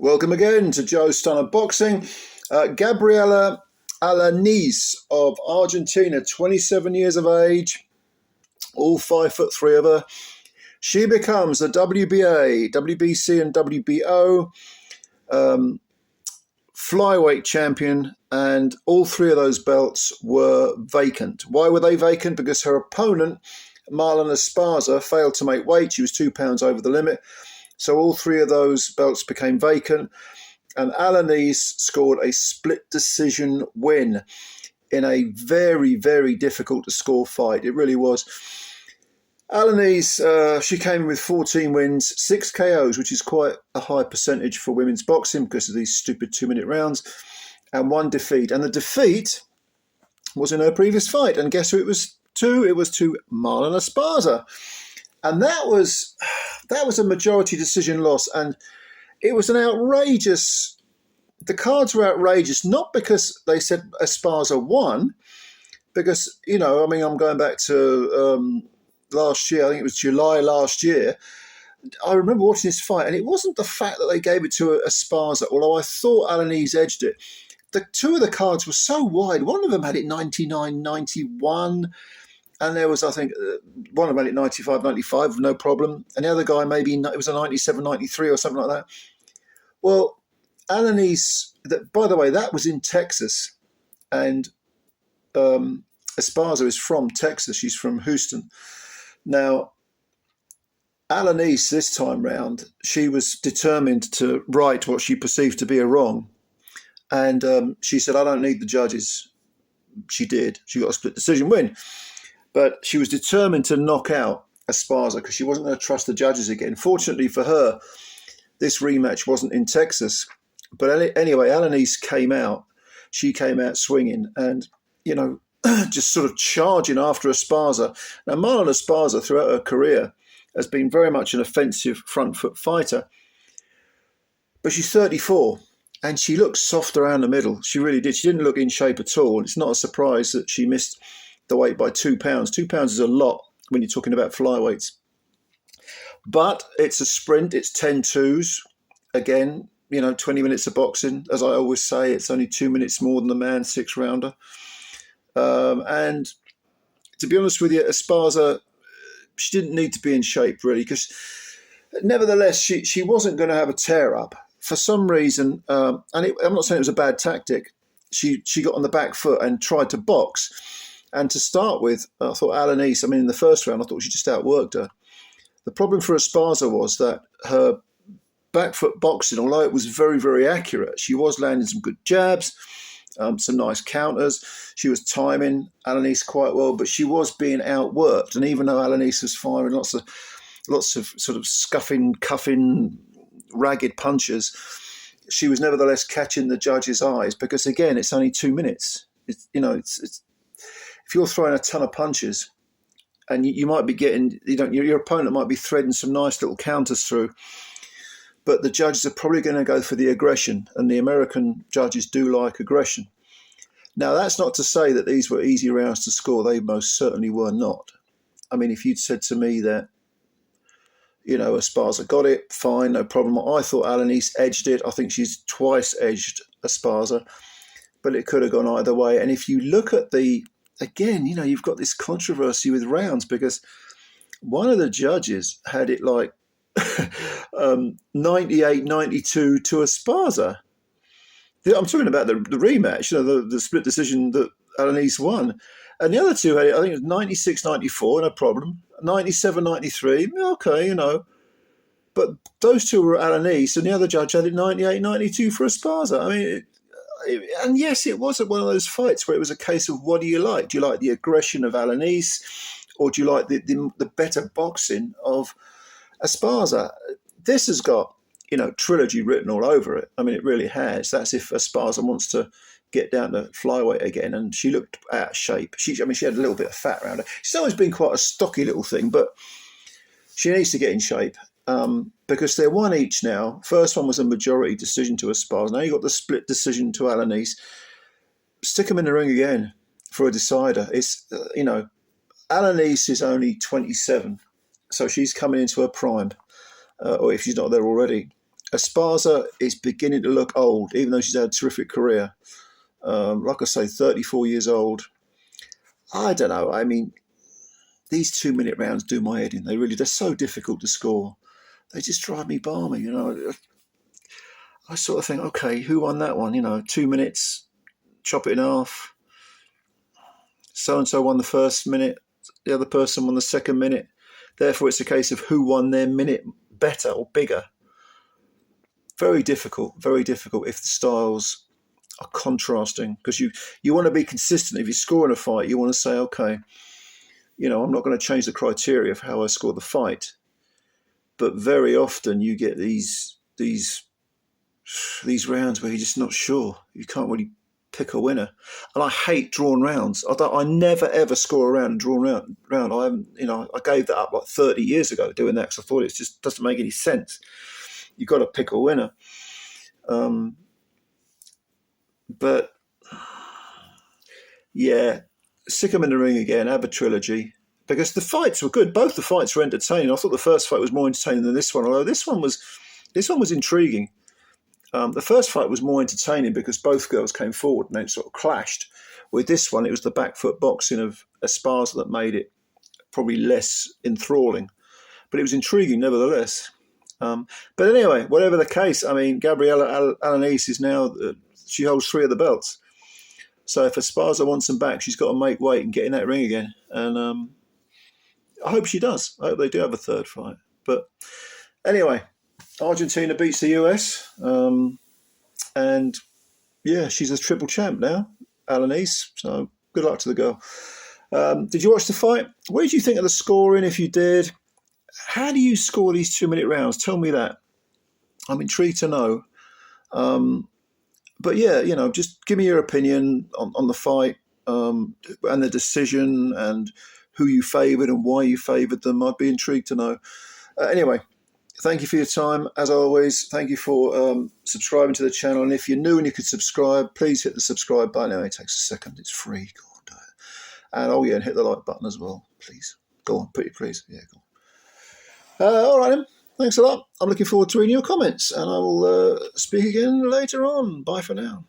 Welcome again to Joe's Stunner Boxing. Gabriela Alaniz of Argentina, 27 years of age, all 5'3" of her. She becomes the WBA, WBC and WBO flyweight champion, and all three of those belts were vacant. Why were they vacant? Because her opponent, Marlen Esparza, failed to make weight. She was 2 pounds over the limit. So all three of those belts became vacant, and Alaniz scored a split decision win in a very, very difficult to score fight. It really was. Alaniz, she came in with 14 wins, 6 KOs, which is quite a high percentage for women's boxing because of these stupid 2-minute rounds, and 1 defeat. And the defeat was in her previous fight. And guess who it was to? It was to Marlen Esparza. And that was a majority decision loss. And it was an outrageous, the cards were outrageous, not because they said Esparza won, because, you know, I mean, I'm going back to last year, I think it was July last year. I remember watching this fight, and it wasn't the fact that they gave it to Esparza, although I thought Alaniz edged it. The two of the cards were so wide. One of them had it 99-91. And there was, I think, one of them had it 95-95, no problem. And the other guy, maybe it was a 97-93 or something like that. Well, Alaniz, by the way, that was in Texas. And Esparza is from Texas. She's from Houston. Now, Alaniz, this time round, she was determined to right what she perceived to be a wrong. And she said, I don't need the judges. She did. She got a split decision win. But she was determined to knock out Esparza because she wasn't going to trust the judges again. Fortunately for her, this rematch wasn't in Texas. But anyway, Alaniz came out. She came out swinging and, you know, just sort of charging after Esparza. Now, Marlen Esparza, throughout her career, has been very much an offensive front foot fighter. But she's 34 and she looks soft around the middle. She really did. She didn't look in shape at all. It's not a surprise that she missed the weight by 2 pounds. 2 pounds is a lot when you're talking about flyweights. But it's a sprint. It's 10-2s. Again, you know, 20 minutes of boxing. As I always say, it's only 2 minutes more than the man 6-rounder. And to be honest with you, Esparza, she didn't need to be in shape, really, because nevertheless, she wasn't going to have a tear-up. For some reason, I'm not saying it was a bad tactic, she got on the back foot and tried to box. And to start with, I thought Alaniz, in the first round, I thought she just outworked her. The problem for Esparza was that her back foot boxing, although it was very, very accurate, she was landing some good jabs, some nice counters. She was timing Alaniz quite well, but she was being outworked. And even though Alaniz was firing lots of sort of scuffing, cuffing, ragged punches, she was nevertheless catching the judges' eyes because, again, it's only 2 minutes. It's if you're throwing a ton of punches and you might be getting, your opponent might be threading some nice little counters through, but the judges are probably going to go for the aggression, and the American judges do like aggression. Now, that's not to say that these were easy rounds to score. They most certainly were not. I mean, if you'd said to me that, you know, Esparza got it, fine, no problem. I thought Alaniz edged it. I think she's twice edged Esparza, but it could have gone either way. And if you look at again, you know, you've got this controversy with rounds because one of the judges had it like 98-92 to Esparza. I'm talking about the rematch, you know, the split decision that Alaniz won. And the other two had it, I think it was 96-94, no problem. 97-93, okay, you know. But those two were Alaniz, and the other judge had it 98-92 for Esparza. I mean, and yes, it wasn't one of those fights where it was a case of what do you like? Do you like the aggression of Alaniz, or do you like the better boxing of Esparza? This has got, you know, trilogy written all over it. I mean, it really has. That's if Esparza wants to get down to flyweight again. And she looked out of shape. She had a little bit of fat around her. She's always been quite a stocky little thing, but she needs to get in shape. Because they're one each now. First one was a majority decision to Esparza. Now you got the split decision to Alaniz. Stick them in the ring again for a decider. It's, you know, Alaniz is only 27, so she's coming into her prime, or if she's not there already. Esparza is beginning to look old, even though she's had a terrific career. Like I say, 34 years old. I don't know. I mean, these 2-minute rounds do my head in. They're so difficult to score. They just drive me balmy, you know. I sort of think, okay, who won that one? You know, 2 minutes, chop it in half. So-and-so won the first minute, the other person won the second minute. Therefore, it's a case of who won their minute better or bigger. Very difficult if the styles are contrasting, because you want to be consistent. If you score in a fight, you want to say, okay, you know, I'm not going to change the criteria for how I score the fight. But very often you get these rounds where you're just not sure. You can't really pick a winner. And I hate drawn rounds. I never ever score a round and drawn round. I gave that up like 30 years ago doing that, because I thought it just doesn't make any sense. You've got to pick a winner. But yeah, stick them in the ring again, have a trilogy. Because the fights were good. Both the fights were entertaining. I thought the first fight was more entertaining than this one, although this one was intriguing. The first fight was more entertaining because both girls came forward and then sort of clashed. With this one, it was the back foot boxing of Esparza that made it probably less enthralling. But it was intriguing nevertheless. But anyway, whatever the case, I mean, Gabriela Alaniz is now, she holds 3 of the belts. So if Esparza wants them back, she's got to make weight and get in that ring again. And I hope she does. I hope they do have a third fight. But anyway, Argentina beats the US. And yeah, she's a triple champ now, Alaniz. So good luck to the girl. Did you watch the fight? What did you think of the scoring, if you did? How do you score these 2-minute rounds? Tell me that. I'm intrigued to know. But yeah, you know, just give me your opinion on the fight and the decision and who you favoured and why you favoured them. I'd be intrigued to know. Anyway, thank you for your time. As always, thank you for subscribing to the channel. And if you're new and you could subscribe, please hit the subscribe button. It only takes a second. It's free. Go on, do it. And oh yeah, and hit the like button as well, please. Go on, pretty please. Yeah, go on. All right then. Thanks a lot. I'm looking forward to reading your comments, and I will speak again later on. Bye for now.